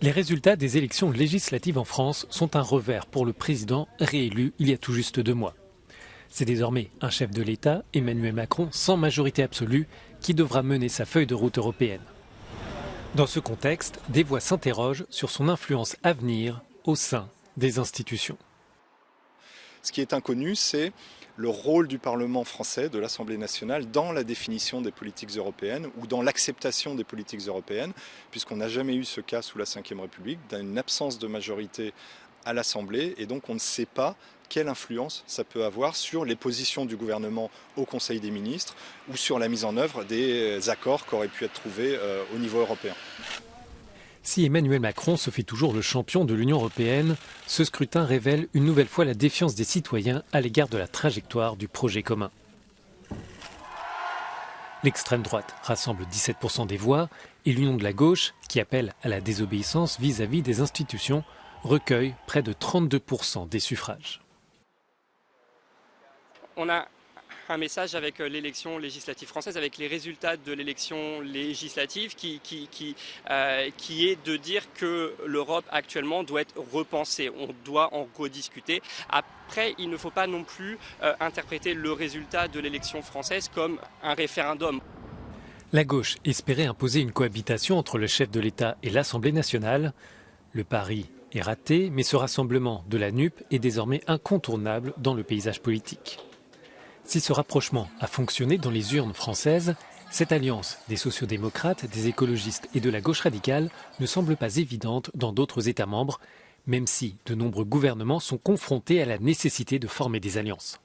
Les résultats des élections législatives en France sont un revers pour le président réélu il y a tout juste 2 mois. C'est désormais un chef de l'État, Emmanuel Macron, sans majorité absolue, qui devra mener sa feuille de route européenne. Dans ce contexte, des voix s'interrogent sur son influence à venir au sein des institutions. Ce qui est inconnu, c'est le rôle du Parlement français, de l'Assemblée nationale, dans la définition des politiques européennes ou dans l'acceptation des politiques européennes, puisqu'on n'a jamais eu ce cas sous la Ve République, d'une absence de majorité à l'Assemblée, et donc on ne sait pas quelle influence ça peut avoir sur les positions du gouvernement au Conseil des ministres ou sur la mise en œuvre des accords qui auraient pu être trouvés au niveau européen. Si Emmanuel Macron se fait toujours le champion de l'Union européenne, ce scrutin révèle une nouvelle fois la défiance des citoyens à l'égard de la trajectoire du projet commun. L'extrême droite rassemble 17% des voix et l'union de la gauche, qui appelle à la désobéissance vis-à-vis des institutions, recueille près de 32% des suffrages. On a un message avec l'élection législative française, avec les résultats de l'élection législative qui est de dire que l'Europe actuellement doit être repensée, on doit en rediscuter. Après, il ne faut pas non plus interpréter le résultat de l'élection française comme un référendum. La gauche espérait imposer une cohabitation entre le chef de l'État et l'Assemblée nationale. Le pari est raté, mais ce rassemblement de la NUP est désormais incontournable dans le paysage politique. Si ce rapprochement a fonctionné dans les urnes françaises, cette alliance des sociodémocrates, des écologistes et de la gauche radicale ne semble pas évidente dans d'autres États membres, même si de nombreux gouvernements sont confrontés à la nécessité de former des alliances.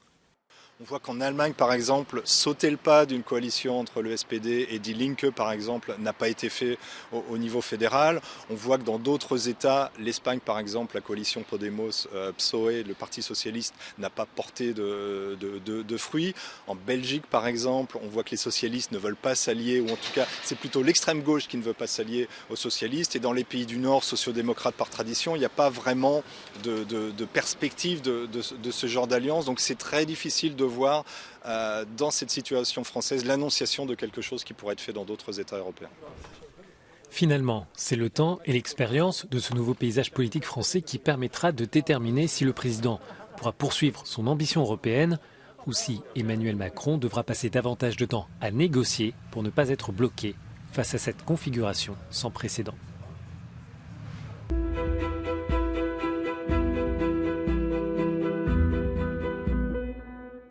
On voit qu'en Allemagne, par exemple, sauter le pas d'une coalition entre le SPD et Die Linke, par exemple, n'a pas été fait au niveau fédéral. On voit que dans d'autres États, l'Espagne, par exemple, la coalition Podemos, PSOE, le Parti socialiste, n'a pas porté de fruits. En Belgique, par exemple, on voit que les socialistes ne veulent pas s'allier, ou en tout cas, c'est plutôt l'extrême gauche qui ne veut pas s'allier aux socialistes. Et dans les pays du Nord, sociodémocrates par tradition, il n'y a pas vraiment de perspective de ce genre d'alliance. Donc c'est très difficile de voir dans cette situation française l'annonciation de quelque chose qui pourrait être fait dans d'autres États européens. Finalement, c'est le temps et l'expérience de ce nouveau paysage politique français qui permettra de déterminer si le président pourra poursuivre son ambition européenne ou si Emmanuel Macron devra passer davantage de temps à négocier pour ne pas être bloqué face à cette configuration sans précédent.